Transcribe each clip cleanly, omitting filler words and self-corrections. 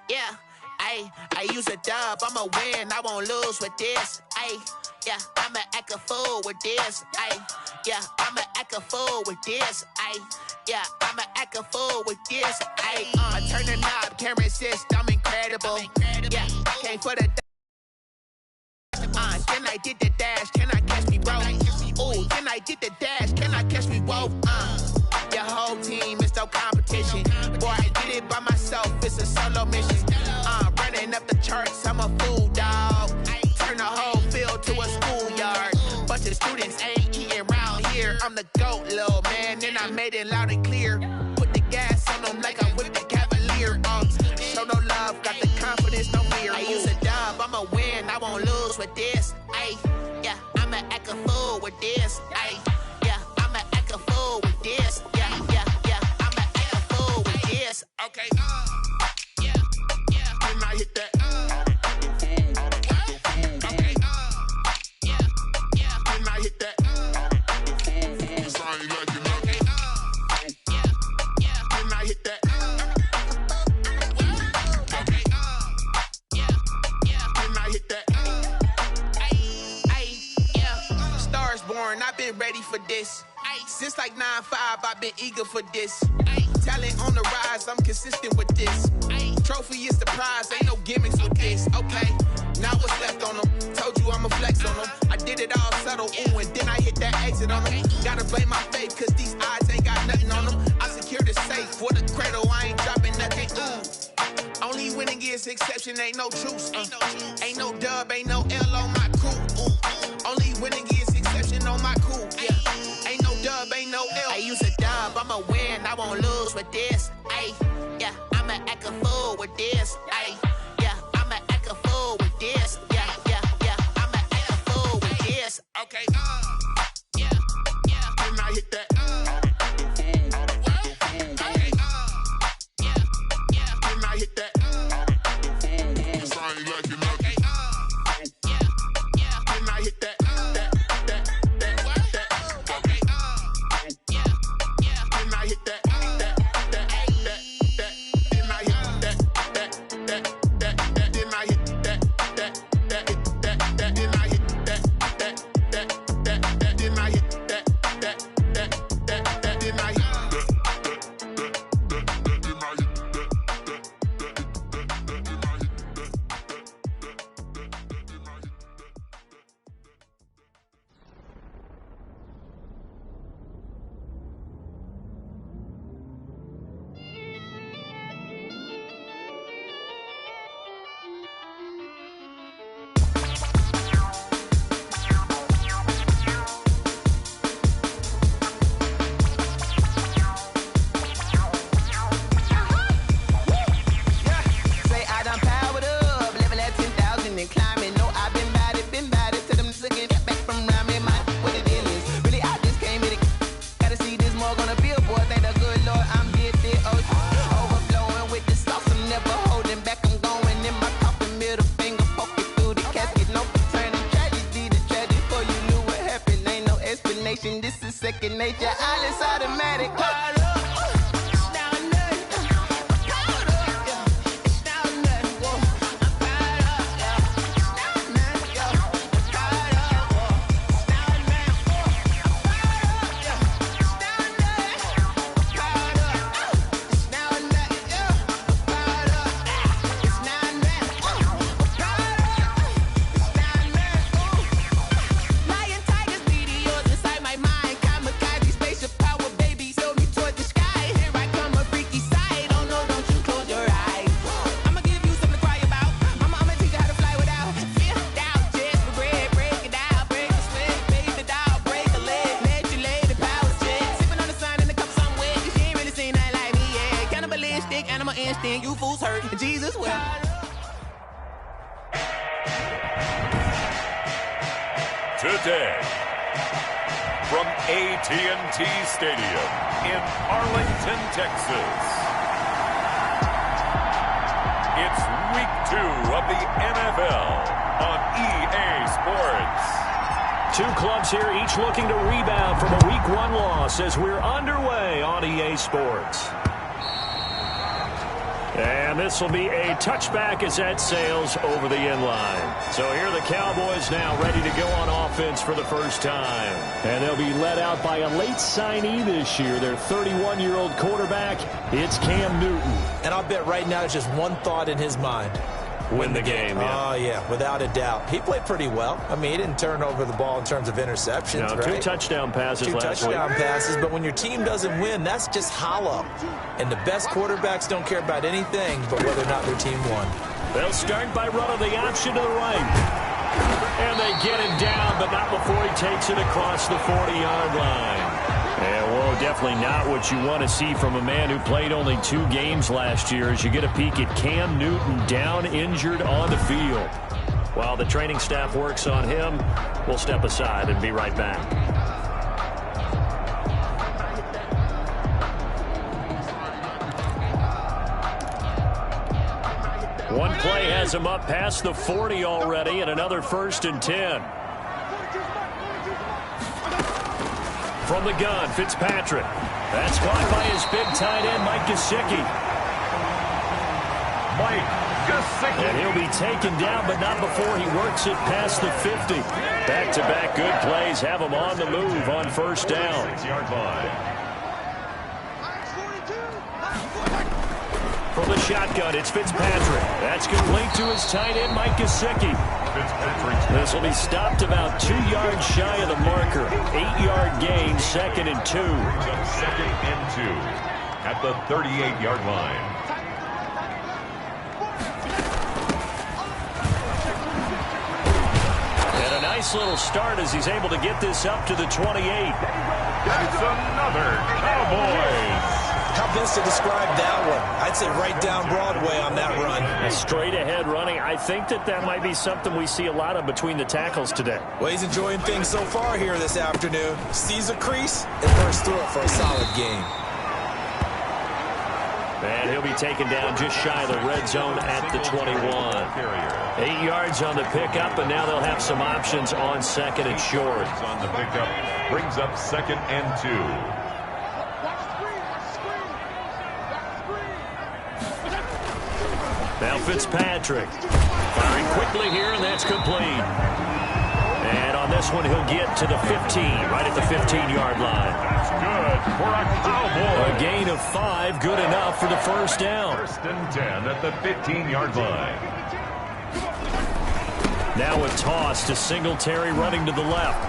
Yeah, I use a dub, I'ma win, I won't lose with this. Yeah, I'ma act a fool with this. Yeah, I'ma act a fool with this. Yeah, I'ma act a fool with this. I turn the knob, camera assist, I'm incredible. Yeah, came for the then I did the dash, can I catch me, bro? Ooh, then I did the dash, can I catch me, whoa? Your whole team is no competition. Boy, I did it by myself, it's a solo mission. Running up the charts, I'm a fool, dog. Turn the whole field to a schoolyard. Bunch of students ain't eating round here. I'm the GOAT, little man, and I made it loud and clear. Put the gas on them like I'm with the Cavalier. Show no love, got the confidence, no fear. I use a dub, I'ma win, I won't lose with this. Yeah, I'ma act a fool with this. Yeah, I'ma act a fool with this. Yeah, I'ma act a fool with this. Okay, yeah, can I hit that? Okay, yeah, can I hit that? Cause I ain't like it. Okay, yeah, can I hit that? Okay, yeah, can I hit that? Yeah, stars born, I've been ready for this. Since like 9-5, I've been eager for this. Talent on the rise, I'm consistent with this. Trophy is the prize, ain't no gimmicks with this. Okay, now what's left on them? Told you I'ma flex on them. I did it all subtle, ooh, and then I hit that exit on them. Gotta blame my faith, cause these odds ain't got nothing on them. I secured the safe for the cradle, I ain't dropping nothing, ooh. Only winning is exception, ain't no truce. Ain't no dub, ain't no L on my crew. Only winning is exception on my crew. Yeah, ain't no dub, ain't no L. I use a dub, I'ma win, I won't lose with this. Yeah, I'ma act a fool with this. Yeah, I'ma act a fool with this. Yeah, I'ma act a fool with this. Okay, yeah, can I hit that? Okay, yeah, can I hit that? Cause I ain't like it. Okay, yeah, can I hit that? Okay, yeah, can I hit that? This is second nature, all is automatic. Instinct, you fools hurt. Jesus will. Today, from AT&T Stadium in Arlington, Texas, it's Week 2 of the NFL on EA Sports. Two clubs here, each looking to rebound from a Week 1 loss as we're underway on EA Sports. And this will be a touchback as that sails over the end line. So here are the Cowboys now ready to go on offense for the first time. And they'll be led out by a late signee this year, their 31-year-old quarterback. It's Cam Newton. And I'll bet right now it's just one thought in his mind. Win the game, yeah. Oh, yeah, without a doubt. He played pretty well. I mean, he didn't turn over the ball in terms of interceptions, right? 2 touchdown passes last week. 2 touchdown passes, but when your team doesn't win, that's just hollow. And the best quarterbacks don't care about anything but whether or not their team won. They'll start by running the option to the right. And they get him down, but not before he takes it across the 40-yard line. And, well, definitely not what you want to see from a man who played only 2 games last year as you get a peek at Cam Newton down injured on the field. While the training staff works on him, we'll step aside and be right back. One play has him up past the 40 already, and another 1st and 10. From the gun, Fitzpatrick. That's caught by his big tight end, Mike Gesicki. And he'll be taken down, but not before he works it past the 50. Back-to-back good plays have him on the move on 1st down. 6-yard line. From the shotgun, it's Fitzpatrick. That's complete to his tight end, Mike Gesicki. This will be stopped about 2 yards shy of the marker. 8-yard gain, 2nd and 2. 2nd and 2 at the 38-yard line. And a nice little start as he's able to get this up to the 28. It's another Cowboys. How best to describe that one? I'd say right down Broadway on that run. A straight ahead running. I think that might be something we see a lot of between the tackles today. Well, he's enjoying things so far here this afternoon. Sees a crease and bursts through it for a solid game. And he'll be taken down just shy of the red zone at the 21. 8 yards on the pickup, and now they'll have some options on 2nd and short. On the pickup, brings up 2nd and 2. Now Fitzpatrick firing quickly here, and that's complete. And on this one, he'll get to the 15, right at the 15-yard line. That's good for a Cowboy. A gain of 5, good enough for the 1st down. 1st and 10 at the 15-yard line. Now a toss to Singletary running to the left.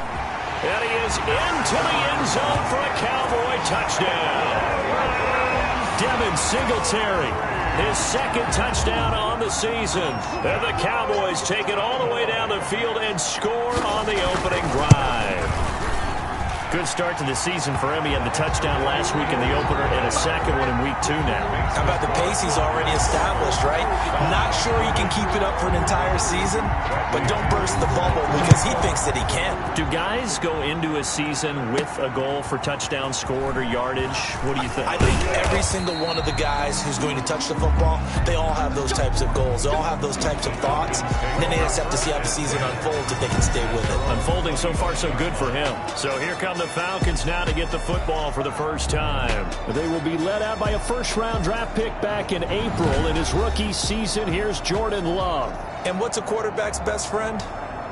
And he is into the end zone for a Cowboy touchdown. Devin Singletary. His 2nd touchdown on the season. And the Cowboys take it all the way down the field and score on the opening drive. Good start to the season for him. He had the touchdown last week in the opener and a 2nd one in week 2 now. How about the pace he's already established, right? Not sure he can keep it up for an entire season, but don't burst the bubble because he thinks that he can. Do guys go into a season with a goal for touchdown scored or yardage? What do you think? I think every single one of the guys who's going to touch the football, they all have those types of goals. They all have those types of thoughts. And then they just have to see how the season unfolds if they can stay with it. Unfolding so far so good for him. So here come the Falcons now to get the football for the first time. They will be led out by a 1st-round draft pick back in April in his rookie season. Here's Jordan Love. And what's a quarterback's best friend?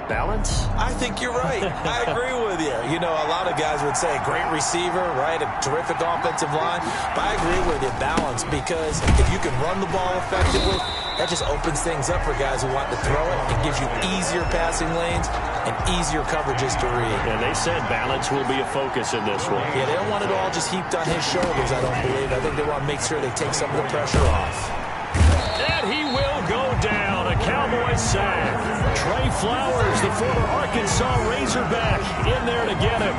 Balance? I think you're right. I agree with you. You know, a lot of guys would say great receiver, right? A terrific offensive line. But I agree with you, balance, because if you can run the ball effectively, that just opens things up for guys who want to throw it. It gives you easier passing lanes and easier coverages to read. And they said balance will be a focus in this one. Yeah, they don't want it all just heaped on his shoulders, I don't believe. I think they want to make sure they take some of the pressure off. And he will go down. A Cowboy sack. Trey Flowers, the former Arkansas Razorback, in there to get him.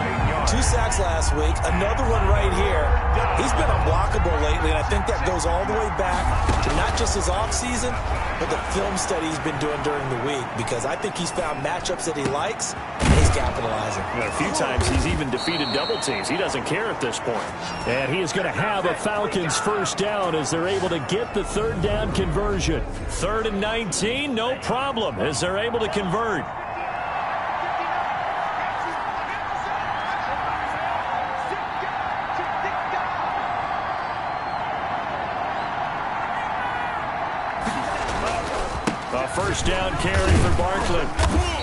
2 sacks last week, another one right here. He's been unblockable lately, and I think that goes all the way back to not just his offseason, but the film study he's been doing during the week, because I think he's found matchups that he likes, and he's capitalizing. And a few times he's even defeated double teams. He doesn't care at this point. And he is going to have a Falcons 1st down as they're able to get the 3rd down conversion. 3rd and 19, no problem, as they're able to convert. A first down carry for Barkley.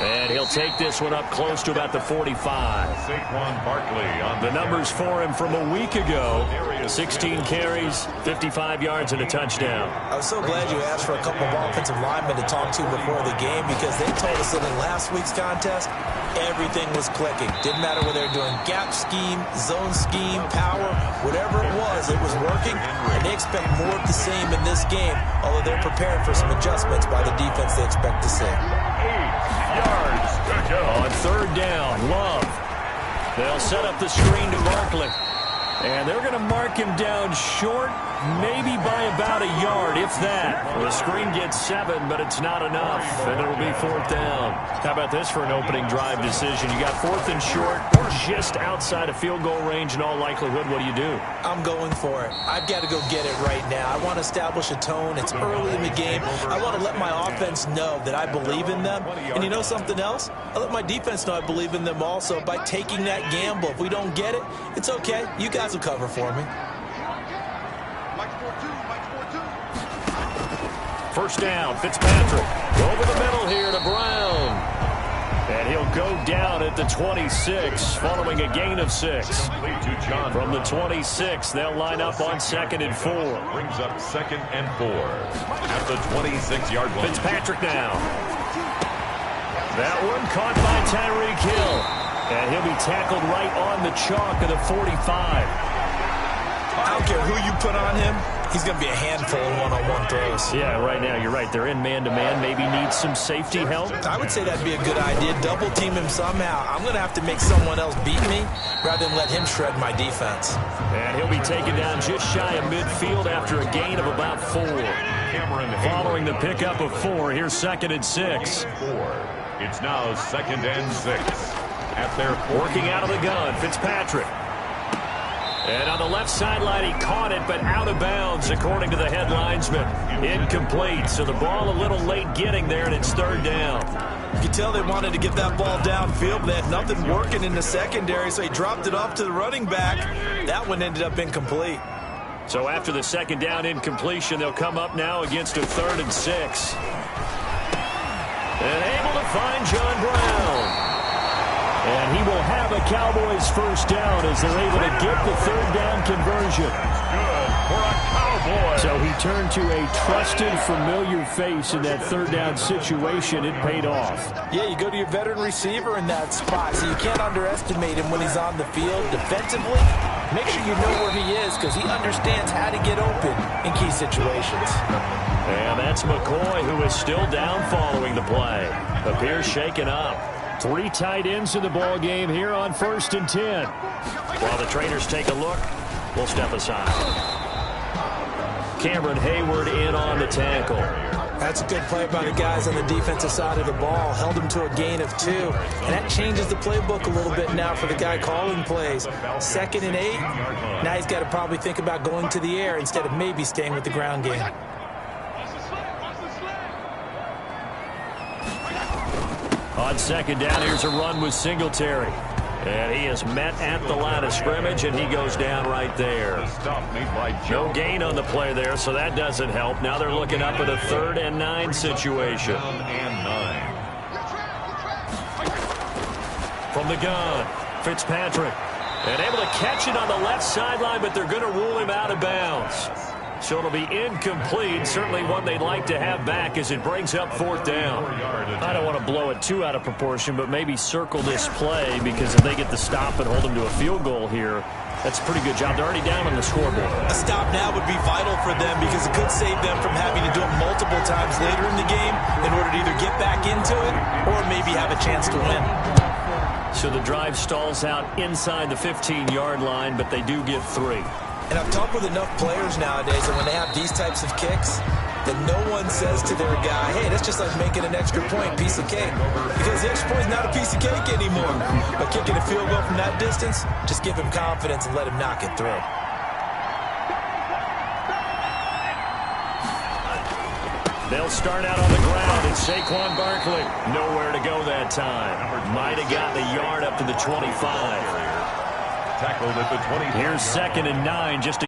And he'll take this one up close to about the 45. Saquon Barkley on the numbers for him from a week ago. 16 carries, 55 yards, and a touchdown. I was so glad you asked for a couple of offensive linemen to talk to before the game, because they told us that in last week's contest, everything was clicking. Didn't matter whether they were doing gap scheme, zone scheme, power, whatever it was working. And they expect more of the same in this game, although they're prepared for some adjustments by the defense they expect to see. 8 yards to go. On third down, Love. They'll set up the screen to Barkley. And they're going to mark him down short, maybe by about a yard, if that. The screen gets 7, but it's not enough, and it'll be fourth down. How about this for an opening drive decision? You got fourth and short, just outside of field goal range in all likelihood. What do? I'm going for it. I've got to go get it right now. I want to establish a tone. It's early in the game. I want to let my offense know that I believe in them. And you know something else? I let my defense know I believe in them also by taking that gamble. If we don't get it, it's okay. You guys will cover for me. First down, Fitzpatrick. Over the middle here to Brown. And he'll go down at the 26, following a gain of 6. From the 26, they'll line up on 2nd and 4. Brings up 2nd and 4 at the 26-yard line. Fitzpatrick now. That one caught by Tyreek Hill. And he'll be tackled right on the chalk of the 45. I don't care who you put on him. He's going to be a handful in one-on-one throws. Yeah, right now, you're right. They're in man-to-man. Maybe need some safety help. I would say that'd be a good idea. Double team him somehow. I'm going to have to make someone else beat me rather than let him shred my defense. And he'll be taken down just shy of midfield after a gain of about 4. Following the pickup of 4, here's 2nd and 6. It's now 2nd and 6. At their working out of the gun, Fitzpatrick. And on the left sideline, he caught it, but out of bounds, according to the head linesman. Incomplete, so the ball a little late getting there, and it's 3rd down. You can tell they wanted to get that ball downfield, but they had nothing working in the secondary, so he dropped it off to the running back. That one ended up incomplete. So after the 2nd down incompletion, they'll come up now against a 3rd and 6. And able to find John Brown. And he will have a Cowboys first down as they're able to get the 3rd down conversion. Good for a Cowboy. So he turned to a trusted, familiar face in that 3rd down situation. It paid off. Yeah, you go to your veteran receiver in that spot, so you can't underestimate him when he's on the field. Defensively, make sure you know where he is because he understands how to get open in key situations. And that's McCoy, who is still down following the play. Appears shaken up. 3 tight ends in the ball game here on 1st and 10. While the trainers take a look, we'll step aside. Cameron Hayward in on the tackle. That's a good play by the guys on the defensive side of the ball. Held him to a gain of 2. And that changes the playbook a little bit now for the guy calling plays. 2nd and 8. Now he's got to probably think about going to the air instead of maybe staying with the ground game. On 2nd down, here's a run with Singletary. And he is met at the line of scrimmage, and he goes down right there. No gain on the play there, so that doesn't help. Now they're looking up at a 3rd and 9 situation. From the gun, Fitzpatrick. And able to catch it on the left sideline, but they're going to rule him out of bounds. So it'll be incomplete, certainly one they'd like to have back as it brings up 4th down. I don't want to blow it too out of proportion, but maybe circle this play because if they get the stop and hold them to a field goal here, that's a pretty good job. They're already down on the scoreboard. A stop now would be vital for them because it could save them from having to do it multiple times later in the game in order to either get back into it or maybe have a chance to win. So the drive stalls out inside the 15-yard line, but they do get 3. And I've talked with enough players nowadays that when they have these types of kicks, that no one says to their guy, hey, that's just like making an extra point, piece of cake. Because the extra point is not a piece of cake anymore. But kicking a field goal from that distance, just give him confidence and let him knock it through. They'll start out on the ground, and Saquon Barkley nowhere to go that time. Might have gotten a yard up to the 25. Tackled at the 20. Here's 2nd and 9. Just to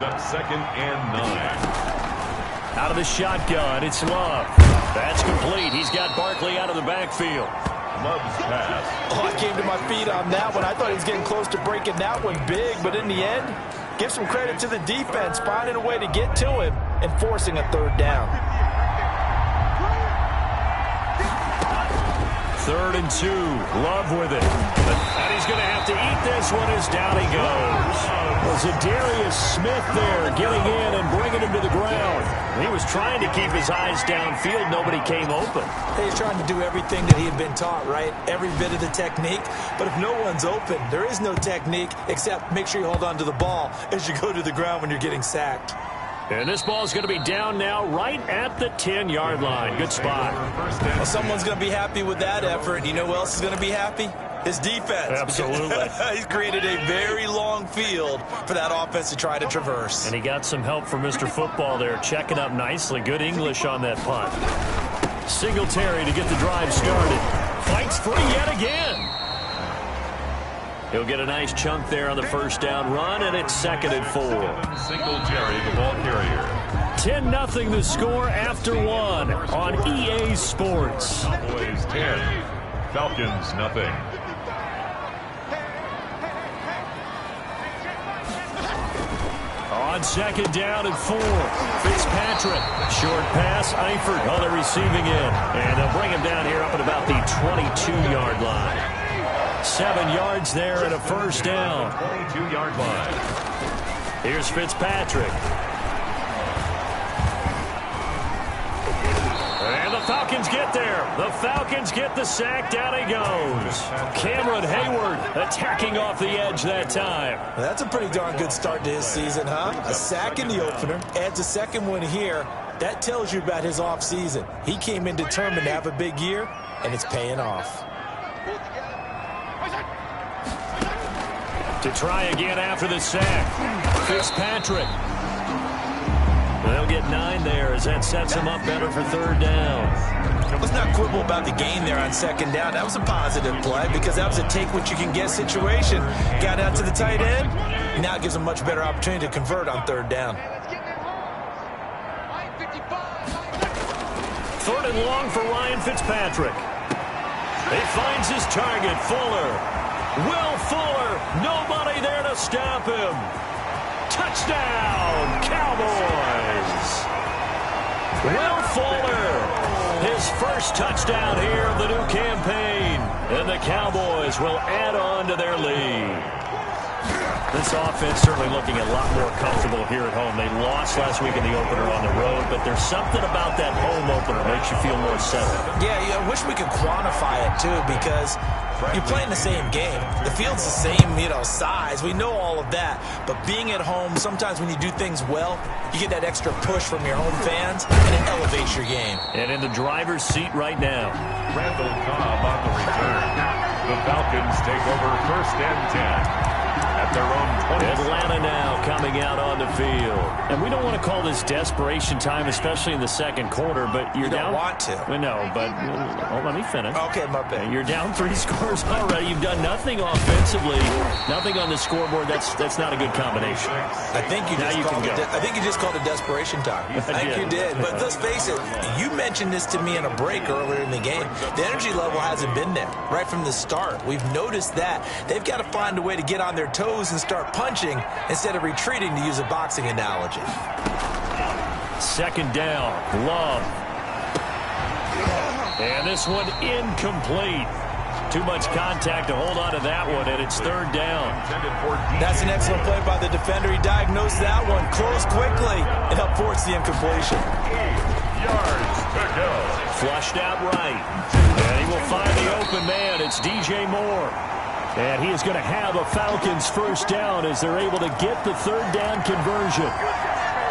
2nd and 9. Out of the shotgun, it's Love. That's complete. He's got Barkley out of the backfield. Love's pass. Oh, I came to my feet on that one. I thought he was getting close to breaking that one big, but in the end, give some credit to the defense, finding a way to get to him and forcing a third down. 3rd and 2. Love with it. And he's going to have to eat this one as down he goes. Zadarius Smith there getting in and bringing him to the ground. He was trying to keep his eyes downfield. Nobody came open. He's trying to do everything that he had been taught, right? Every bit of the technique. But if no one's open, there is no technique except make sure you hold on to the ball as you go to the ground when you're getting sacked. And this ball's going to be down now right at the 10-yard line. Good spot. Well, someone's going to be happy with that effort. You know who else is going to be happy? His defense. Absolutely. He's created a very long field for that offense to try to traverse. And he got some help from Mr. Football there, checking up nicely. Good English on that punt. Singletary to get the drive started. Fights free yet again. He'll get a nice chunk there on the first down run, and it's 2nd and 4. Singletary, the ball carrier. 10-0 the score after 1 on EA Sports. Cowboys 10, Falcons nothing. On 2nd down and 4, Fitzpatrick. Short pass, Eifert on the receiving end. And they'll bring him down here up at about the 22-yard line. 7 yards there and a first down. 22-yard line. Here's Fitzpatrick. And the Falcons get there. The Falcons get the sack. Down he goes. Cameron Hayward attacking off the edge that time. That's a pretty darn good start to his season, huh? A sack in the opener, adds a second one here. That tells you about his offseason. He came in determined to have a big year, and it's paying off. To try again after the sack. Fitzpatrick. They'll get 9 there as that sets him up better for 3rd down. Let's not quibble about the gain there on 2nd down. That was a positive play because that was a take-what-you-can-get situation. Got out to the tight end. Now it gives him a much better opportunity to convert on 3rd down. 3rd and long for Ryan Fitzpatrick. He finds his target, Fuller. Will Fuller, nobody there to stop him. Touchdown, Cowboys. Will Fuller, his first touchdown here of the new campaign. And the Cowboys will add on to their lead. This offense certainly looking a lot more comfortable here at home. They lost last week in the opener on the road, but there's something about that home opener that makes you feel more settled. Yeah, I wish we could quantify it, too, because you're playing the same game. The field's the same, size. We know all of that. But being at home, sometimes when you do things well, you get that extra push from your home fans, and it elevates your game. And in the driver's seat right now. Randall Cobb on the return. The Falcons take over 1st and 10. At their own 20. Atlanta now coming out on the field. And we don't want to call this desperation time, especially in the 2nd quarter, but you're down. You don't want to. Well, no, but let me finish. Okay, my bad. You're down 3 scores already. You've done nothing offensively, nothing on the scoreboard. That's not a good combination. I think you just called it desperation time. I think you did. But let's face it, you mentioned this to me in a break earlier in the game. The energy level hasn't been there right from the start. We've noticed that. They've got to find a way to get on their toes and start punching instead of retreating, to use a boxing analogy. 2nd down, Love. And this one incomplete. Too much contact to hold on to that one, and it's 3rd down. That's an excellent play by the defender. He diagnosed that one, closed quickly, and helped force the incompletion. 8 yards to go. Flushed out right. And he will find the open man. It's DJ Moore. And he is going to have a Falcons first down as they're able to get the 3rd down conversion.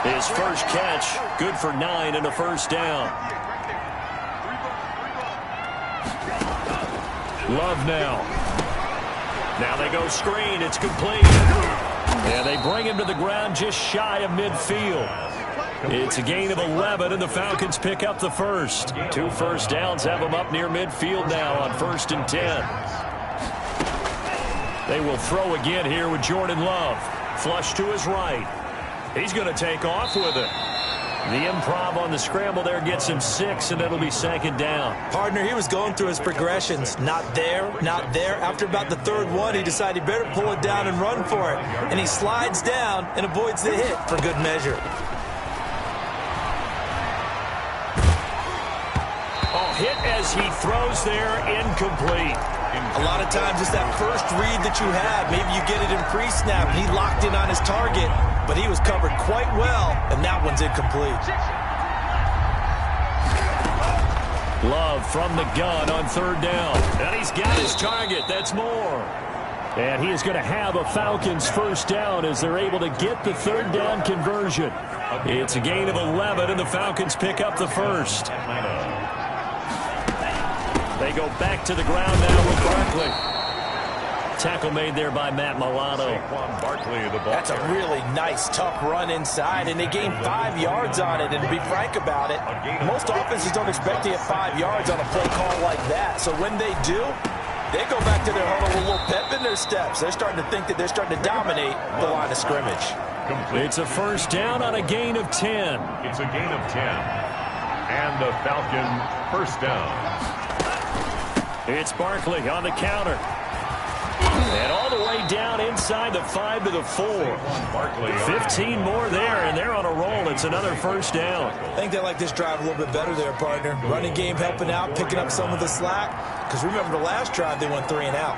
His first catch, good for 9 and a first down. Love now. Now they go screen. It's complete. And they bring him to the ground just shy of midfield. It's a gain of 11, and the Falcons pick up the first. 2 first downs have them up near midfield now on 1st and 10. They will throw again here with Jordan Love. Flush to his right. He's going to take off with it. The improv on the scramble there gets him 6, and it'll be second down. Partner, he was going through his progressions. Not there, not there. After about the third one, he decided he better pull it down and run for it. And he slides down and avoids the hit for good measure. Oh, hit as he throws there, incomplete. A lot of times it's that first read that you have. Maybe you get it in pre-snap, and he locked in on his target, but he was covered quite well, and that one's incomplete. Love from the gun on third down. And he's got his target. That's more. And he is going to have a Falcons first down as they're able to get the third down conversion. It's a gain of 11, and the Falcons pick up the first. They go back to the ground now with Barkley. Tackle made there by Matt Milano. That's a really nice, tough run inside, and they gained 5 yards on it. And to be frank about it, most offenses don't expect to get 5 yards on a play call like that. So when they do, they go back to their huddle with a little pep in their steps. They're starting to think that they're starting to dominate the line of scrimmage. It's a first down on a gain of 10. It's a gain of 10. And the Falcon first down. It's Barkley on the counter. And all the way down inside the 5 to the 4. 15 more there, and they're on a roll. It's another first down. I think they like this drive a little bit better there, partner. Running game helping out, picking up some of the slack. Because remember the last drive, they went 3 and out.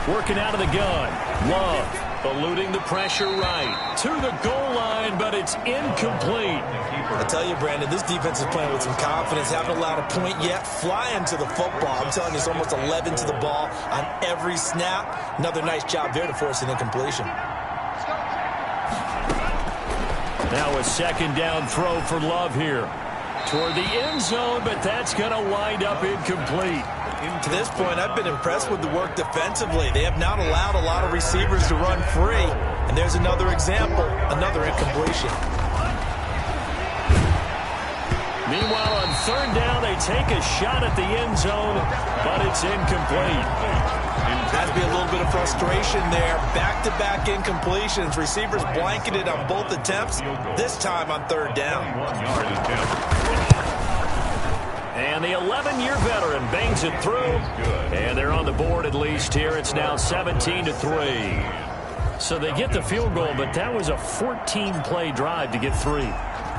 Working out of the gun. Love eluding the pressure right. To the goal line, but it's incomplete. I tell you, Brandon, this defense is playing with some confidence. Haven't allowed a point yet. Flying to the football. I'm telling you, it's almost 11 to the ball on every snap. Another nice job there to force an incompletion. Now a second down throw for Love here. Toward the end zone, but that's going to wind up incomplete. To this point, I've been impressed with the work defensively. They have not allowed a lot of receivers to run free. And there's another example, another incompletion. Meanwhile, on third down, they take a shot at the end zone, but it's incomplete. Has to be a little bit of frustration there. Back-to-back incompletions. Receivers blanketed on both attempts, this time on third down. 1 yard attempt. And the 11-year veteran bangs it through. And they're on the board at least here. It's now 17-3. So they get the field goal, but that was a 14-play drive to get 3. You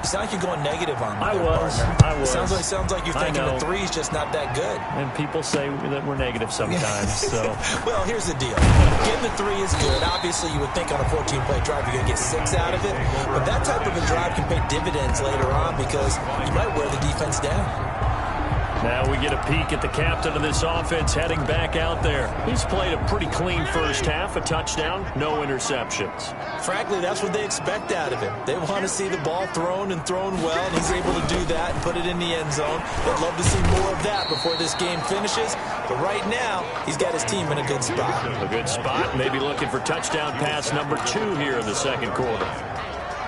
sound like you're going negative on me. I was. Sounds like you're thinking the 3 is just not that good. And people say that we're negative sometimes. So, well, here's the deal. Getting the 3 is good. Obviously, you would think on a 14-play drive you're going to get 6 out of it. But that type of a drive can pay dividends later on because you might wear the defense down. Now we get a peek at the captain of this offense heading back out there. He's played a pretty clean first half, a touchdown, no interceptions. Frankly, that's what they expect out of him. They want to see the ball thrown and thrown well, and he's able to do that and put it in the end zone. They'd love to see more of that before this game finishes. But right now, he's got his team in a good spot. A good spot, maybe looking for touchdown pass number 2 here in the second quarter.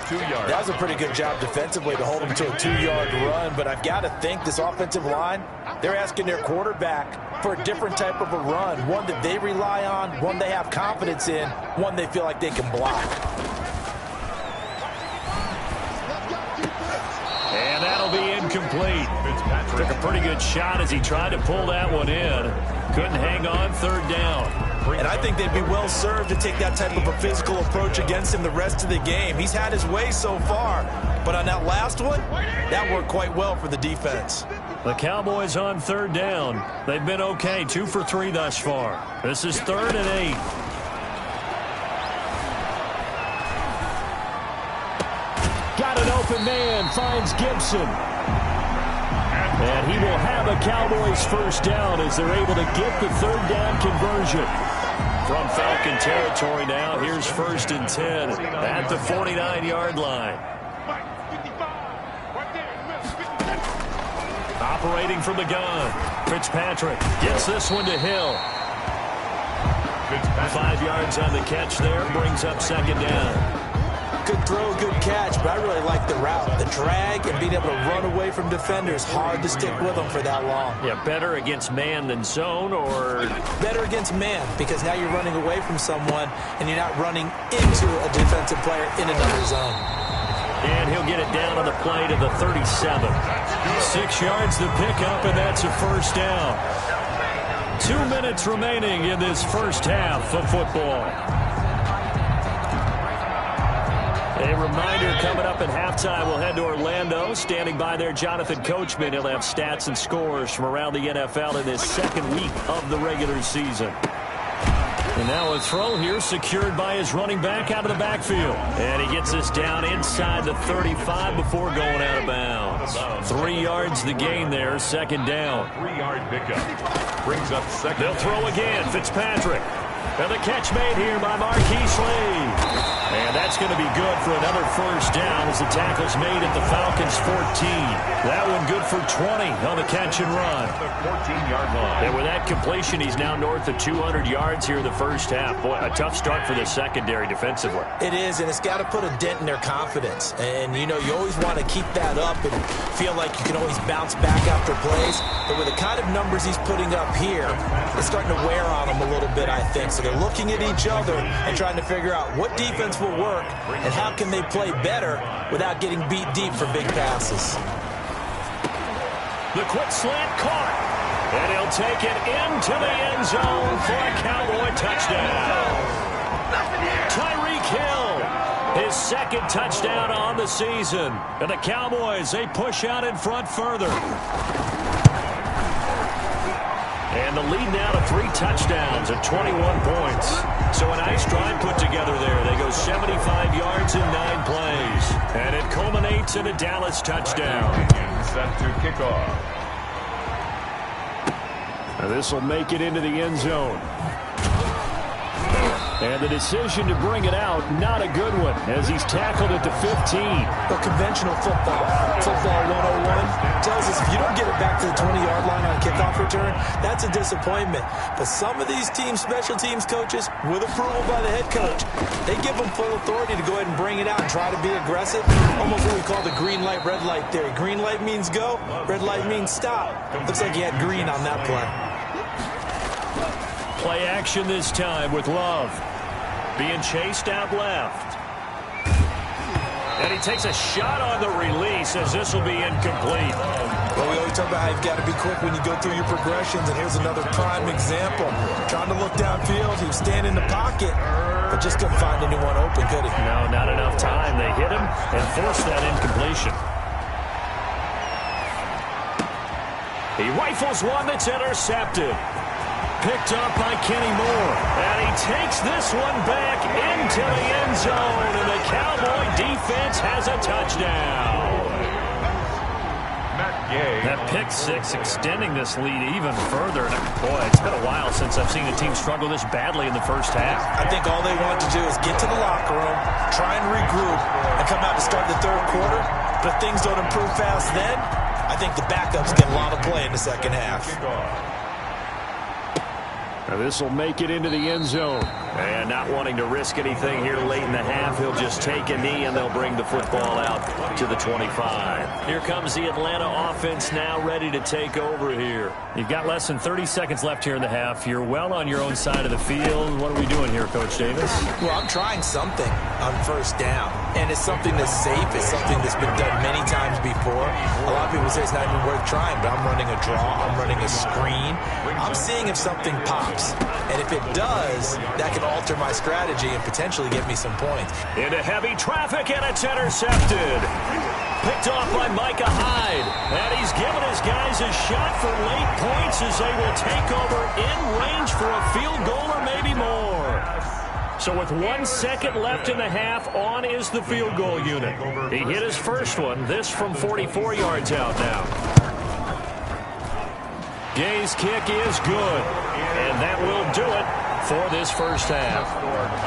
2 yards. That was a pretty good job defensively to hold him to a 2-yard run, but I've got to think this offensive line, they're asking their quarterback for a different type of a run, one that they rely on, one they have confidence in, one they feel like they can block. And that'll be incomplete. Took a pretty good shot as he tried to pull that one in. Couldn't hang on third down. And I think they'd be well served to take that type of a physical approach against him the rest of the game. He's had his way so far, but on that last one, that worked quite well for the defense. The Cowboys on third down. They've been okay, 2 for 3 thus far. This is 3rd and 8. Got an open man, finds Gibson. And he will have a Cowboys first down as they're able to get the third down conversion. From Falcon territory now, here's 1st and 10 at the 49-yard line. Operating from the gun, Fitzpatrick gets this one to Hill. 5 yards on the catch there, brings up 2nd down. Good throw, good catch, but I really like the route. The drag and being able to run away from defenders, hard to stick with them for that long. Yeah, better against man than zone, or? Better against man, because now you're running away from someone and you're not running into a defensive player in another zone. And he'll get it down on the play to the 37. 6 yards to pick up, and that's a first down. 2 minutes remaining in this first half of football. A reminder, coming up at halftime, we'll head to Orlando. Standing by there, Jonathan Coachman. He'll have stats and scores from around the NFL in this second week of the regular season. And now a throw here secured by his running back out of the backfield. And he gets this down inside the 35 before going out of bounds. 3 yards the gain there, second down. 3-yard pickup. Brings up second. They'll throw again, Fitzpatrick. And the catch made here by Marquise Lee. And that's going to be good for another first down as the tackle's made at the Falcons' 14. That one good for 20 on the catch and run. The 14-yard line. And with that completion, he's now north of 200 yards here in the first half. Boy, a tough start for the secondary defensively. It is, and it's got to put a dent in their confidence. And, you know, you always want to keep that up and feel like you can always bounce back after plays. But with the kind of numbers he's putting up here, it's starting to wear on them a little bit, I think. So they're looking at each other and trying to figure out what defense will work and how can they play better without getting beat deep for big passes. The quick slant caught, and he'll take it into the end zone for a Cowboy touchdown. Tyreek Hill, his second touchdown on the season. And the Cowboys, they push out in front further. And the lead now to 3 touchdowns at 21 points. So a nice drive put together there. They go 75 yards in 9 plays. And it culminates in a Dallas touchdown. Set to kick off. This will make it into the end zone. And the decision to bring it out, not a good one, as he's tackled at the 15. But conventional football 101, tells us if you don't get it back to the 20-yard line on a kickoff return, that's a disappointment. But some of these teams, special teams coaches, with approval by the head coach, they give them full authority to go ahead and bring it out and try to be aggressive. Almost what we call the green light, red light theory. Green light means go, red light means stop. Looks like he had green on that play. Play action this time with Love. Being chased out left. And he takes a shot on the release as this will be incomplete. Well, we always talk about how you've got to be quick when you go through your progressions, and here's another prime example. Trying to look downfield, he was standing in the pocket, but just couldn't find anyone open, could he? No, not enough time. They hit him and forced that incompletion. He rifles one that's intercepted. Picked up by Kenny Moore. And he takes this one back into the end zone. And the Cowboy defense has a touchdown. That pick six extending this lead even further. And boy, it's been a while since I've seen a team struggle this badly in the first half. I think all they want to do is get to the locker room, try and regroup, and come out to start the third quarter. But if things don't improve fast then, I think the backups get a lot of play in the second half. Now this will make it into the end zone. And not wanting to risk anything here late in the half, he'll just take a knee and they'll bring the football out to the 25. Here comes the Atlanta offense now ready to take over here. You've got less than 30 seconds left here in the half. You're well on your own side of the field. What are we doing here, Coach Davis? Well, I'm trying something on first down. And it's something that's safe. It's something that's been done many times before. A lot of people say it's not even worth trying, but I'm running a draw. I'm running a screen. I'm seeing if something pops. And if it does, that can alter my strategy and potentially get me some points. Into heavy traffic, and it's intercepted. Picked off by Micah Hyde. And he's given his guys a shot for late points as they will take over in range for a field goal or maybe more. So with 1 second left in the half, on is the field goal unit. He hit his first one, this from 44 yards out now. Gay's kick is good, and that will do it for this first half.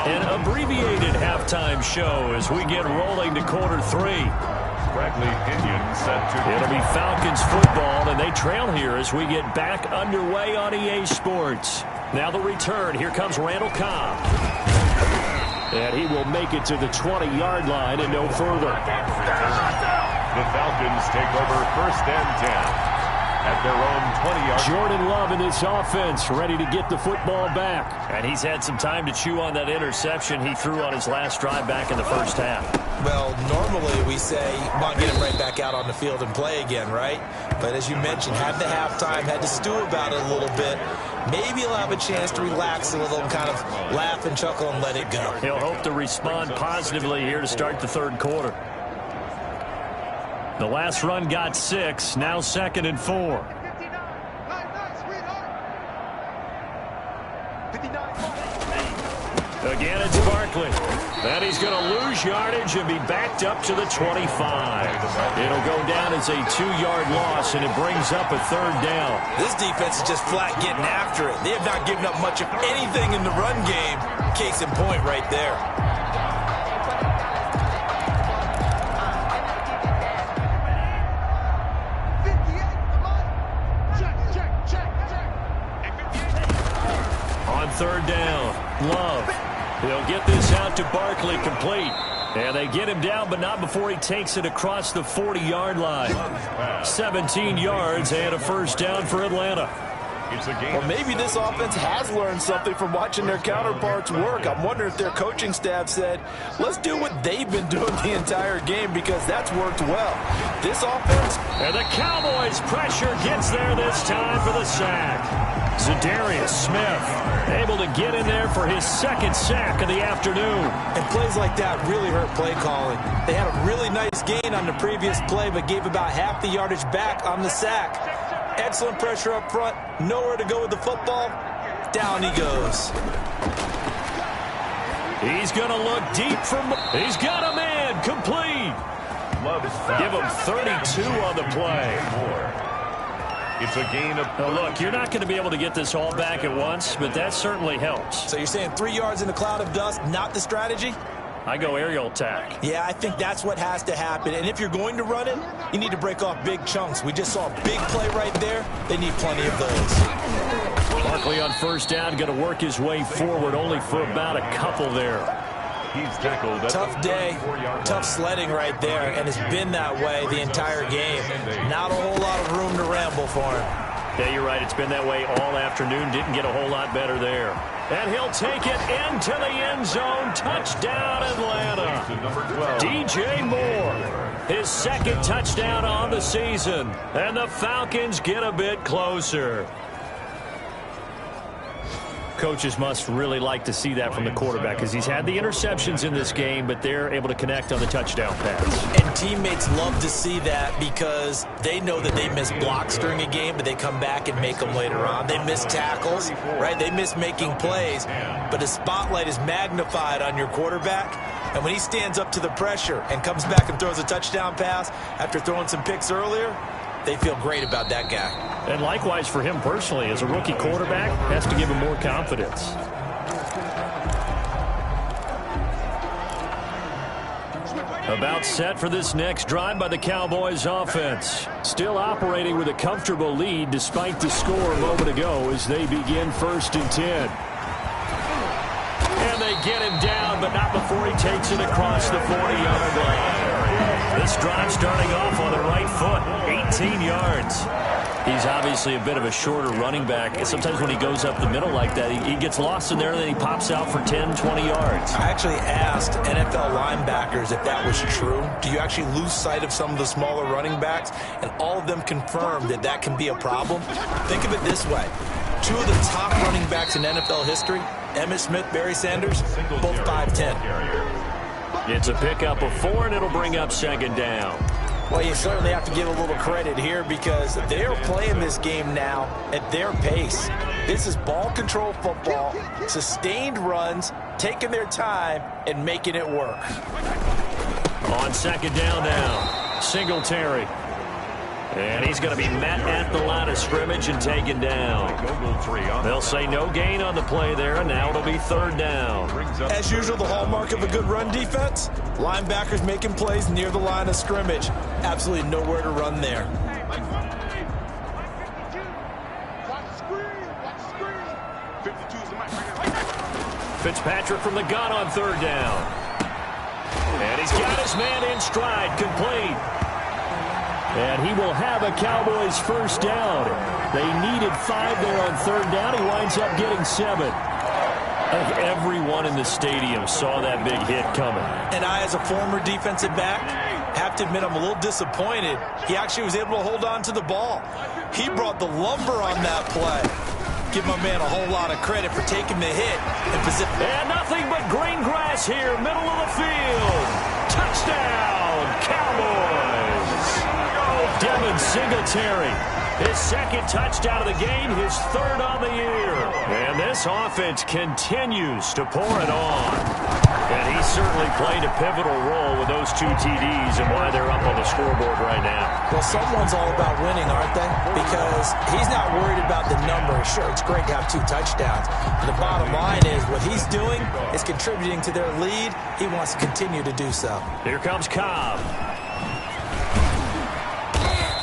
An abbreviated halftime show as we get rolling to quarter 3. Bradley Pinion set to... It'll be Falcons football, and they trail here as we get back underway on EA Sports. Now the return. Here comes Randall Cobb. And he will make it to the 20-yard line and no further. The Falcons take over first and 10. at their own 20-yard. Jordan Love in this offense, ready to get the football back. And he's had some time to chew on that interception he threw on his last drive back in the first half. Well, normally we say, come on, get him right back out on the field and play again, right? But as you mentioned, had the halftime, had to stew about it a little bit. Maybe he'll have a chance to relax a little and kind of laugh and chuckle and let it go. He'll hope to respond positively here to start the third quarter. The last run got 6, now 2nd and 4. Again, it's Barkley. Then he's going to lose yardage and be backed up to the 25. It'll go down as a 2-yard loss, and it brings up a 3rd down. This defense is just flat getting after it. They have not given up much of anything in the run game. Case in point right there. On 3rd down, Love. He'll get this out to Barkley, complete. And they get him down, but not before he takes it across the 40-yard line. 17 yards and a 1st down for Atlanta. Well, maybe this offense has learned something from watching their counterparts work. I'm wondering if their coaching staff said, let's do what they've been doing the entire game, because that's worked well. This offense. And the Cowboys' pressure gets there this time for the sack. Zadarius Smith able to get in there for his 2nd sack of the afternoon. And plays like that really hurt play calling. They had a really nice gain on the previous play, but gave about half the yardage back on the sack. Excellent pressure up front. Nowhere to go with the football. Down he goes. He's going to look deep from. He's got a man complete. Give him 32 on the play. It's a gain of. Now look, you're not going to be able to get this all back at once, but that certainly helps. So you're saying 3 yards in a cloud of dust, not the strategy? I go aerial attack. Yeah, I think that's what has to happen. And if you're going to run it, you need to break off big chunks. We just saw a big play right there. They need plenty of those. Barkley on 1st down, going to work his way forward, only for about a couple there. He's tackled. Tough day, tough sledding right there, and it's been that way the entire game. Not a whole lot of room to ramble for him. Yeah, you're right. It's been that way all afternoon. Didn't get a whole lot better there. And he'll take it into the end zone. Touchdown, Atlanta. DJ Moore, his 2nd touchdown on the season. And the Falcons get a bit closer. Coaches must really like to see that from the quarterback, because he's had the interceptions in this game, but they're able to connect on the touchdown pass. And teammates love to see that, because they know that they miss blocks during a game, but they come back and make them later on. They miss tackles, right? They miss making plays, but the spotlight is magnified on your quarterback. And when he stands up to the pressure and comes back and throws a touchdown pass after throwing some picks earlier, they feel great about that guy. And likewise for him personally, as a rookie quarterback, has to give him more confidence. About set for this next drive by the Cowboys offense. Still operating with a comfortable lead despite the score a moment ago as they begin 1st and 10. And they get him down, but not before he takes it across the 40-yard line. This drive starting off on the right foot, 18 yards. He's obviously a bit of a shorter running back. Sometimes when he goes up the middle like that, he gets lost in there, and then he pops out for 10, 20 yards. I actually asked NFL linebackers if that was true. Do you actually lose sight of some of the smaller running backs? And all of them confirmed that that can be a problem. Think of it this way. 2 of the top running backs in NFL history, Emmitt Smith, Barry Sanders, both 5'10". It's a pickup of 4, and it'll bring up 2nd down. Well, you certainly have to give a little credit here, because they're playing this game now at their pace. This is ball control football, sustained runs, taking their time, and making it work. On 2nd down now, Singletary. And he's going to be met at the line of scrimmage and taken down. They'll say no gain on the play there, and now it'll be 3rd down. As usual, the hallmark of a good run defense, linebackers making plays near the line of scrimmage. Absolutely nowhere to run there. Fitzpatrick from the gun on 3rd down. And he's got his man in stride, complete. And he will have a Cowboys first down. They needed 5 there on third down. He winds up getting 7. I think everyone in the stadium saw that big hit coming. And I, as a former defensive back, have to admit I'm a little disappointed. He actually was able to hold on to the ball. He brought the lumber on that play. Give my man a whole lot of credit for taking the hit. And nothing but green grass here, middle of the field. Touchdown, Cowboys. Devin Singletary, his second touchdown of the game, his third on the year. And this offense continues to pour it on. And he certainly played a pivotal role with those 2 TDs and why they're up on the scoreboard right now. Well, someone's all about winning, aren't they? Because he's not worried about the number. Sure, it's great to have 2 touchdowns. But the bottom line is what he's doing is contributing to their lead. He wants to continue to do so. Here comes Cobb.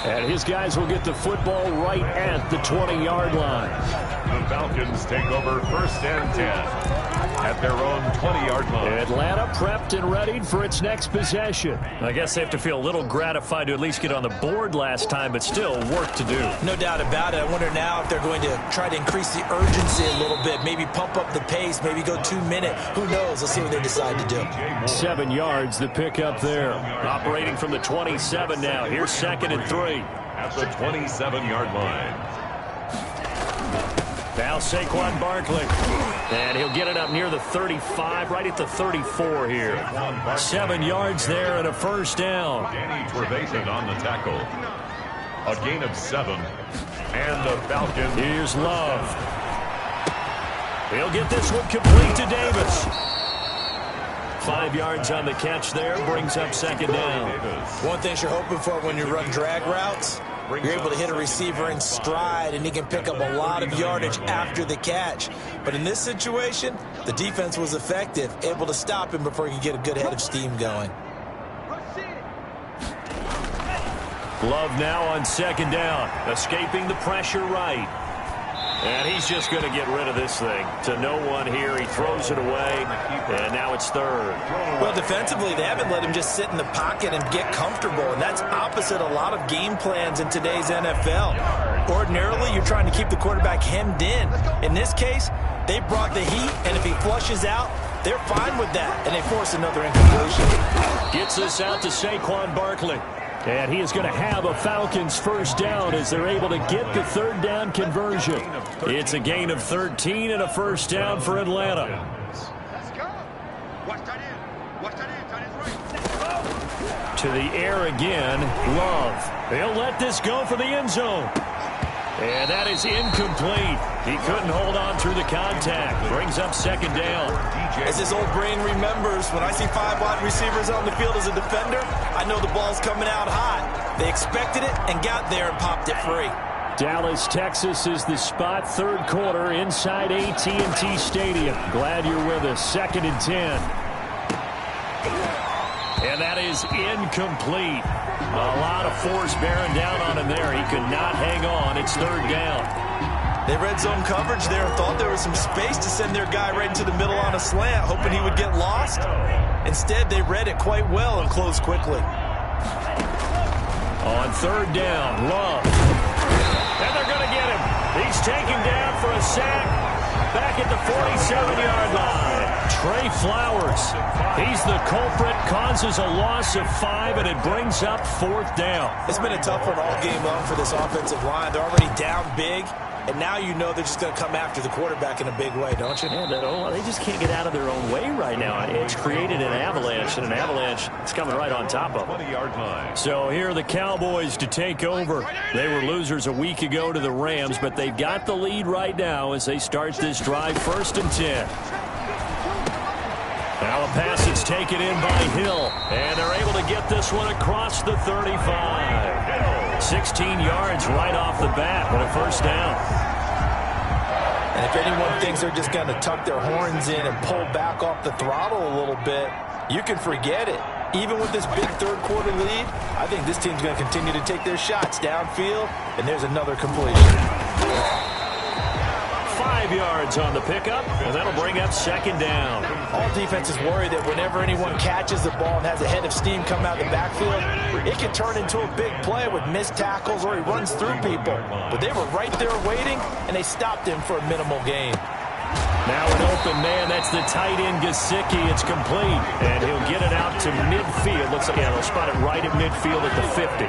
And his guys will get the football right at the 20-yard line. The Falcons take over first and 10 at their own 20-yard line. Atlanta prepped and readied for its next possession. I guess they have to feel a little gratified to at least get on the board last time, but still work to do. No doubt about it. I wonder now if they're going to try to increase the urgency a little bit, maybe pump up the pace, maybe go 2-minute. Who knows? Let's see what they decide to do. 7 yards, the pickup there. Operating from the 27 now. Here's 2nd and 3. At the 27-yard line. Now Saquon Barkley. And he'll get it up near the 35, right at the 34 here. 7 yards there and a first down. Danny Trevathan on the tackle. A gain of 7. And the Falcons. Here's Love. He'll get this one complete to Davis. 5 yards on the catch there, brings up 2nd down. One thing you're hoping for when you run drag routes, you're able to hit a receiver in stride, and he can pick up a lot of yardage after the catch. But in this situation, the defense was effective, able to stop him before he could get a good head of steam going. Love now on 2nd down, escaping the pressure right. And he's just going to get rid of this thing. To no one here. He throws it away, and now it's 3rd. Well, defensively, they haven't let him just sit in the pocket and get comfortable, and that's opposite a lot of game plans in today's NFL. Ordinarily, you're trying to keep the quarterback hemmed in. In this case, they brought the heat, and if he flushes out, they're fine with that, and they force another incompletion. Gets this out to Saquon Barkley. And he is going to have a Falcons first down as they're able to get the 3rd down conversion. It's a gain of 13 and a first down for Atlanta. To the air again, Love. They'll let this go for the end zone. And that is incomplete. He couldn't hold on through the contact. Brings up 2nd down. As his old brain remembers, when I see 5 wide receivers on the field as a defender, I know the ball's coming out hot. They expected it and got there and popped it free. Dallas, Texas is the spot. 3rd quarter inside AT&T Stadium. Glad you're with us. 2nd and 10. And that is incomplete. A lot of force bearing down on him there. He could not hang on. It's 3rd down. They red zone coverage there and thought there was some space to send their guy right into the middle on a slant, hoping he would get lost. Instead, they read it quite well and closed quickly. On 3rd down, Love. And they're going to get him. He's taken down for a sack back at the 47-yard line. Trey Flowers, he's the culprit, causes a loss of 5, and it brings up 4th down. It's been a tough one all game long for this offensive line. They're already down big, and now you know they're just going to come after the quarterback in a big way, don't you? Yeah, they just can't get out of their own way right now. It's created an avalanche, and an avalanche is coming right on top of them. 20-yard line. So here are the Cowboys to take over. They were losers a week ago to the Rams, but they've got the lead right now as they start this drive 1st and 10. Now a pass is taken in by Hill, and they're able to get this one across the 35. 16 yards right off the bat, but a first down. And if anyone thinks they're just going to tuck their horns in and pull back off the throttle a little bit, you can forget it. Even with this big 3rd quarter lead, I think this team's going to continue to take their shots downfield, and there's another completion. 5 5 yards on the pickup, and that'll bring up second down. All defenses worry that whenever anyone catches the ball and has a head of steam come out of the backfield, it can turn into a big play with missed tackles or he runs through people. But they were right there waiting, and they stopped him for a minimal gain. Now an open man. That's the tight end, Gesicki. It's complete, and he'll get it out to midfield. Looks like they'll spot it right at midfield at the 50.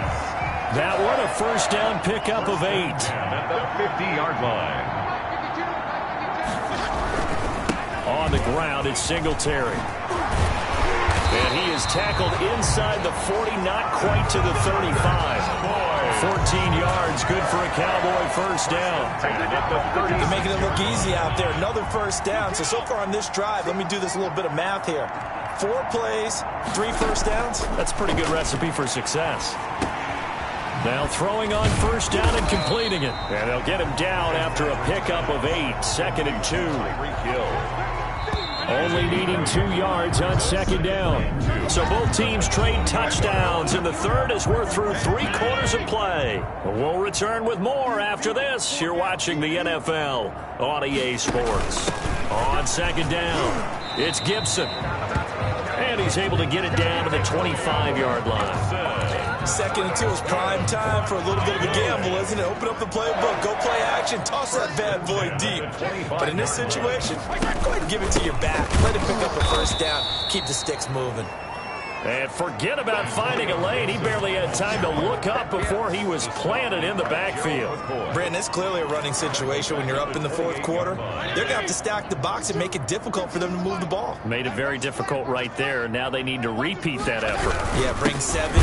That one, a first down pickup of 8. At the 50-yard line. On the ground, it's Singletary. And he is tackled inside the 40, not quite to the 35. 14 yards, good for a Cowboy first down. They're making it look easy out there. Another first down. So far on this drive, let me do this little bit of math here. 4 plays, 3 first downs. That's a pretty good recipe for success. Now throwing on first down and completing it. And they'll get him down after a pickup of 8. Second and 2. Only needing 2 yards on second down. So both teams trade touchdowns in the third as we're through 3 quarters of play. We'll return with more after this. You're watching the NFL on EA Sports. On second down, it's Gibson. And he's able to get it down to the 25-yard line. Second and 2 is prime time for a little bit of a gamble, isn't it? Open up the playbook, go play action, toss that bad boy deep. But in this situation, go ahead and give it to your back. Let him pick up the first down. Keep the sticks moving. And forget about finding a lane. He barely had time to look up before he was planted in the backfield. Brandon, it's clearly a running situation when you're up in the 4th quarter. They're going to have to stack the box and make it difficult for them to move the ball. Made it very difficult right there. Now they need to repeat that effort. Yeah, bring 7, 8,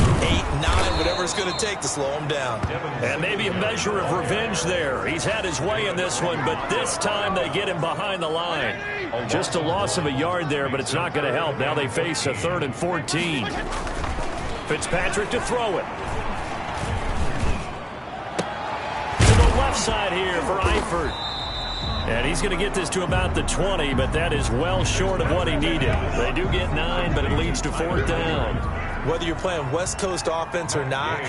9, whatever it's going to take to slow them down. And maybe a measure of revenge there. He's had his way in this one, but this time they get him behind the line. Just a loss of a yard there, but it's not going to help. Now they face a 3rd and 14. Fitzpatrick to throw it. To the left side here for Eifert. And he's going to get this to about the 20, but that is well short of what he needed. They do get 9, but it leads to 4th down. Whether you're playing West Coast offense or not,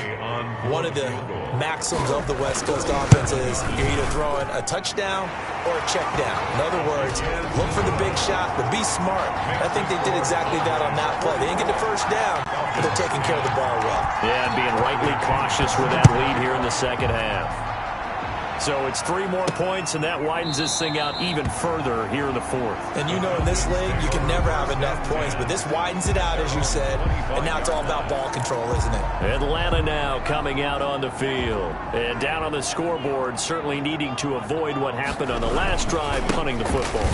one of the maxims of the West Coast offense is you're either throwing a touchdown or a check down. In other words, look for the big shot, but be smart. I think they did exactly that on that play. They didn't get the first down, but they're taking care of the ball well. Yeah, and being rightly cautious with that lead here in the second half. So it's 3 more points, and that widens this thing out even further here in the 4th. And you know in this league, you can never have enough points, but this widens it out, as you said, and now it's all about ball control, isn't it? Atlanta now coming out on the field. And down on the scoreboard, certainly needing to avoid what happened on the last drive, punting the football.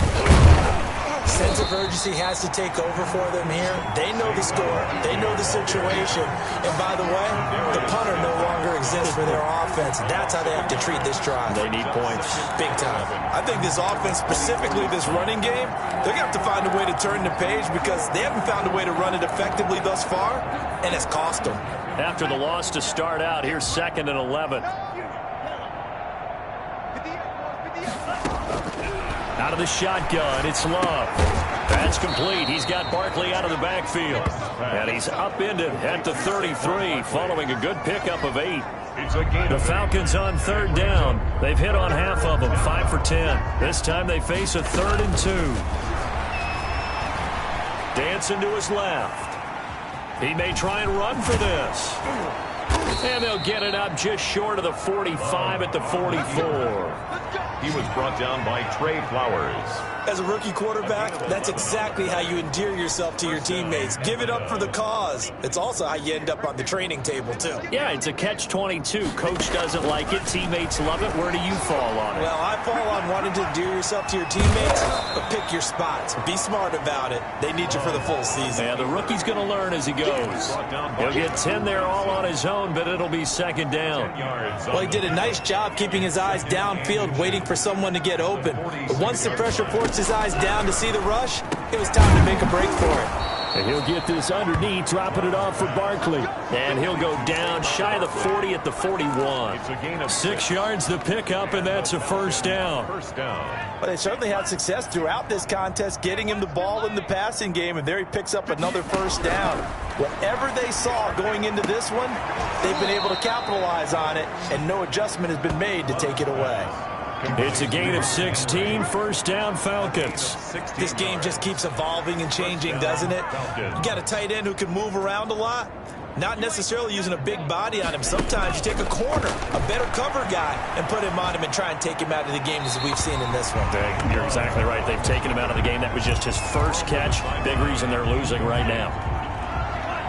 Sense of urgency has to take over for them here. They know the score. They know the situation. And by the way, the punter no longer exists for their offense. That's how they have to treat this drive. They need points. Big time. I think this offense, specifically this running game, they're going to have to find a way to turn the page because they haven't found a way to run it effectively thus far, and it's cost them. After the loss to start out, here's 2nd and 11. Out of the shotgun, it's Love. That's complete. He's got Barkley out of the backfield. And he's upended at the 33, following a good pickup of 8. The Falcons on 3rd down. They've hit on half of them, 5 for 10. This time they face a 3rd and 2. Dancing to his left. He may try and run for this. And they'll get it up just short of the 45 at the 44. He was brought down by Trey Flowers. As a rookie quarterback, that's exactly how you endear yourself to your teammates. Give it up for the cause. It's also how you end up on the training table, too. Yeah, it's a catch-22. Coach doesn't like it. Teammates love it. Where do you fall on it? Well, I fall on wanting to endear yourself to your teammates, but pick your spots. Be smart about it. They need you for the full season. Yeah, the rookie's going to learn as he goes. He'll get 10 there all on his own, but it'll be 2nd down. Well, he did a nice job keeping his eyes downfield, waiting for someone to get open. But once the pressure forced his eyes down to see the rush, it was time to make a break for it. And he'll get this underneath, dropping it off for Barkley. And he'll go down shy of the 40 at the 41. 6 yards the pickup, and that's a first down. But they certainly had success throughout this contest, getting him the ball in the passing game, and there he picks up another first down. Whatever they saw going into this one, they've been able to capitalize on it, and no adjustment has been made to take it away. It's a gain of 16, first down Falcons. This game just keeps evolving and changing, doesn't it? You got a tight end who can move around a lot. Not necessarily using a big body on him. Sometimes you take a corner, a better cover guy, and put him on him and try and take him out of the game as we've seen in this one. You're exactly right. They've taken him out of the game. That was just his first catch. Big reason they're losing right now.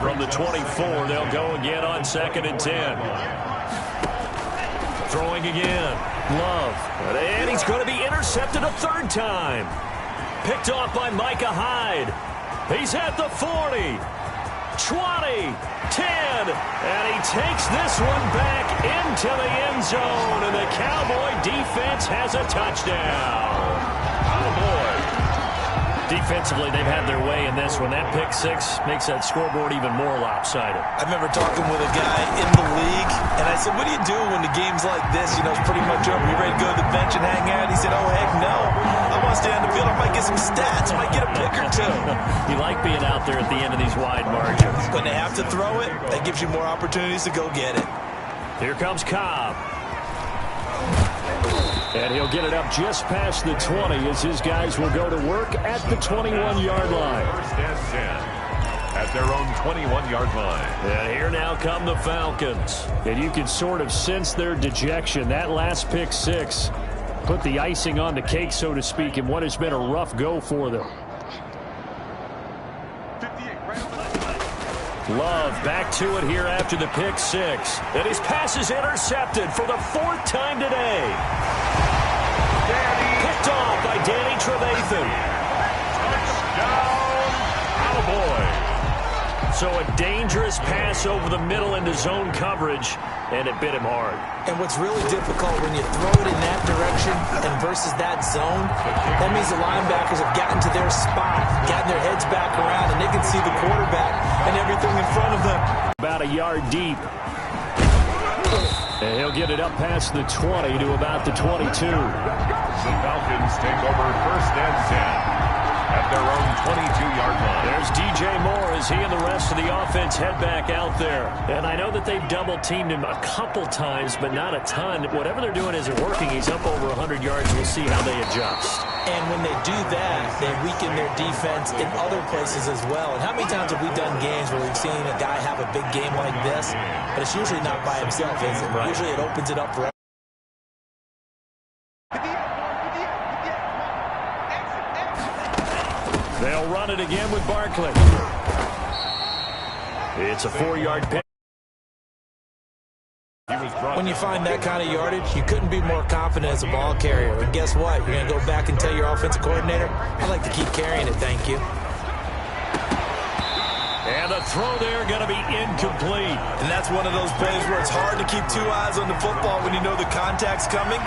From the 24, they'll go again on 2nd and 10. Throwing again. Love. And he's going to be intercepted a third time. Picked off by Micah Hyde. He's at the 40. 20, 10, and he takes this one back into the end zone, and the Cowboy defense has a touchdown. Oh, boy. Defensively, they've had their way in this one. That pick six makes that scoreboard even more lopsided. I remember talking with a guy in the league, and I said, what do you do when the game's like this? You know, it's pretty much over. You ready to go to the bench and hang out? He said, oh, heck no. I want to stay on the field. I might get some stats. I might get a pick or two. You like being out there at the end of these wide margins. When they have to throw it, that gives you more opportunities to go get it. Here comes Cobb. And he'll get it up just past the 20 as his guys will go to work at the 21-yard line. First and 10 at their own 21-yard line. And here now come the Falcons. And you can sort of sense their dejection. That last pick six put the icing on the cake, so to speak, in what has been a rough go for them. Love back to it here after the pick six. And his pass is intercepted for the 4th time today. Picked off by Danny Trevathan. Touchdown, Cowboys. So a dangerous pass over the middle into zone coverage, and it bit him hard. And what's really difficult when you throw it in that direction and versus that zone, that means the linebackers have gotten to their spot, gotten their heads back around, and they can see the quarterback and everything in front of them. About a yard deep. And he'll get it up past the 20 to about the 22. The Falcons take over first and 10 at their own 22-yard line. There's DJ Moore as he and the rest of the offense head back out there. And I know that they've double-teamed him a couple times, but not a ton. Whatever they're doing isn't working. He's up over 100 yards. We'll see how they adjust. And when they do that, they weaken their defense in other places as well. And how many times have we done games where we've seen a guy have a big game like this? But it's usually not by himself, is it? Right. Usually it opens it up for everyone. They'll run it again with Barkley. It's a 4-yard pick. When you find that kind of yardage, you couldn't be more confident as a ball carrier. And guess what? You're going to go back and tell your offensive coordinator, I'd like to keep carrying it, thank you. And the throw there going to be incomplete. And that's one of those plays where it's hard to keep two eyes on the football when you know the contact's coming,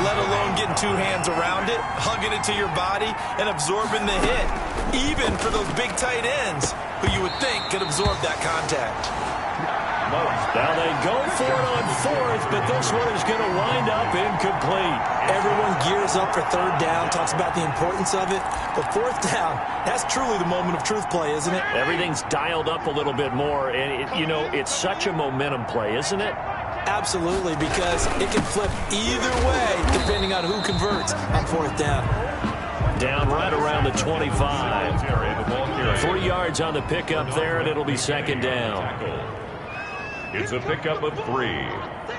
let alone getting two hands around it, hugging it to your body, and absorbing the hit. Even for those big tight ends who you would think could absorb that contact. Now they go for it on 4th, but this one is going to wind up incomplete. Everyone gears up for 3rd down, talks about the importance of it. But 4th down, that's truly the moment of truth play, isn't it? Everything's dialed up a little bit more. And, you know, it's such a momentum play, isn't it? Absolutely, because it can flip either way depending on who converts on 4th down. Down right around the 25. 3 yards on the pickup there, and it'll be 2nd down. It's a pickup of 3.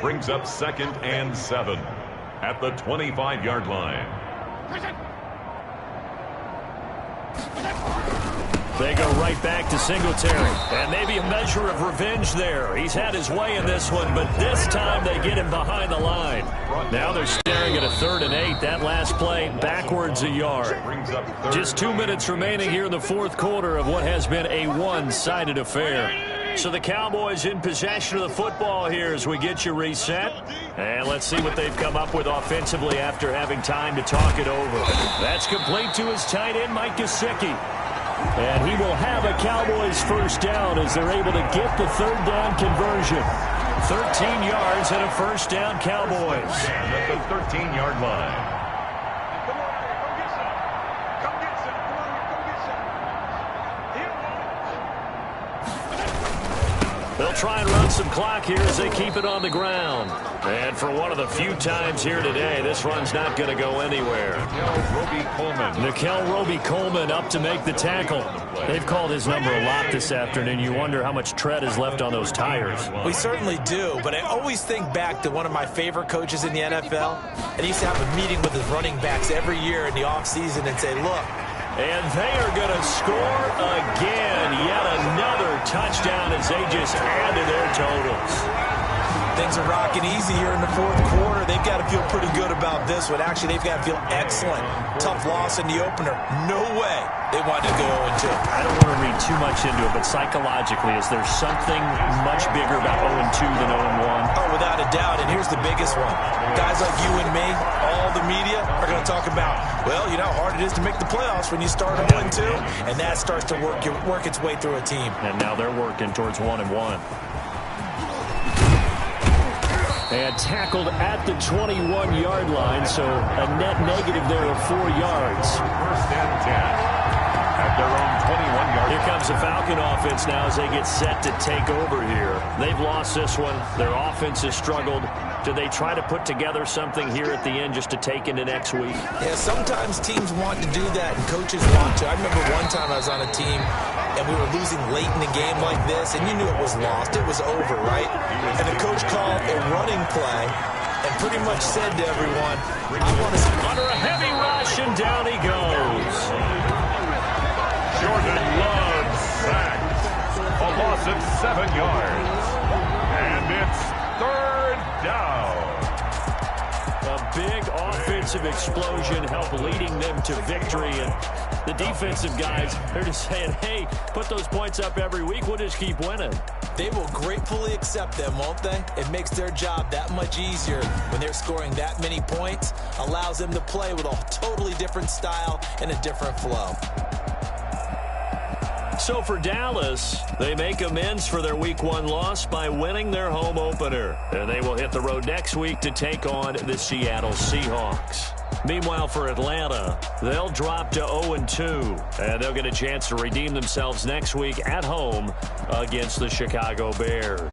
Brings up 2nd and 7 at the 25-yard line. They go right back to Singletary. And maybe a measure of revenge there. He's had his way in this one, but this time they get him behind the line. Now they're staring at a 3rd and 8. That last play backwards a yard. Just 2 minutes remaining here in the 4th quarter of what has been a one-sided affair. So the Cowboys in possession of the football here as we get you reset. And let's see what they've come up with offensively after having time to talk it over. That's complete to his tight end, Mike Gesicki. And he will have a Cowboys first down as they're able to get the 3rd down conversion. 13 yards and a first down, Cowboys. And at the 13-yard line. They'll try and run some clock here as they keep it on the ground. And for one of the few times here today, this run's not going to go anywhere. Nickel Roby-Coleman up to make the tackle. They've called his number a lot this afternoon. You wonder how much tread is left on those tires. We certainly do, but I always think back to one of my favorite coaches in the NFL, and he used to have a meeting with his running backs every year in the offseason and say, look. And they are going to score again. Yet another touchdown as they just add to their totals. Things are rocking easy here in the fourth quarter. They've got to feel pretty good about this one. Actually, they've got to feel excellent. Tough loss in the opener. No way they wanted to go 0-2. I don't want to read too much into it, but psychologically, is there something much bigger about 0-2 than 0-1? Oh, without a doubt, and here's the biggest one. Guys like you and me, all the media, are going to talk about, well, you know how hard it is to make the playoffs when you start 0-2, and that starts to work its way through a team. And now they're working towards 1-1. And tackled at the 21-yard line, so a net negative there of 4 yards. First and 10 at their own 21-yard. Here comes the Falcon offense now as they get set to take over here. They've lost this one. Their offense has struggled. Do they try to put together something here at the end just to take into next week? Yeah, sometimes teams want to do that and coaches want to. I remember one time I was on a team and we were losing late in the game like this, and you knew it was lost. It was over, right? And the coach called a running play and pretty much said to everyone, I want to see under a heavy rush, and down he goes. Jordan Love sacked. A loss of 7 yards. And it's third down. A big offensive explosion helped leading them to victory. And the defensive guys, they're just saying, hey, put those points up every week. We'll just keep winning. They will gratefully accept them, won't they? It makes their job that much easier when they're scoring that many points. Allows them to play with a totally different style and a different flow. So for Dallas, they make amends for their Week 1 loss by winning their home opener. And they will hit the road next week to take on the Seattle Seahawks. Meanwhile, for Atlanta, they'll drop to 0-2, and they'll get a chance to redeem themselves next week at home against the Chicago Bears.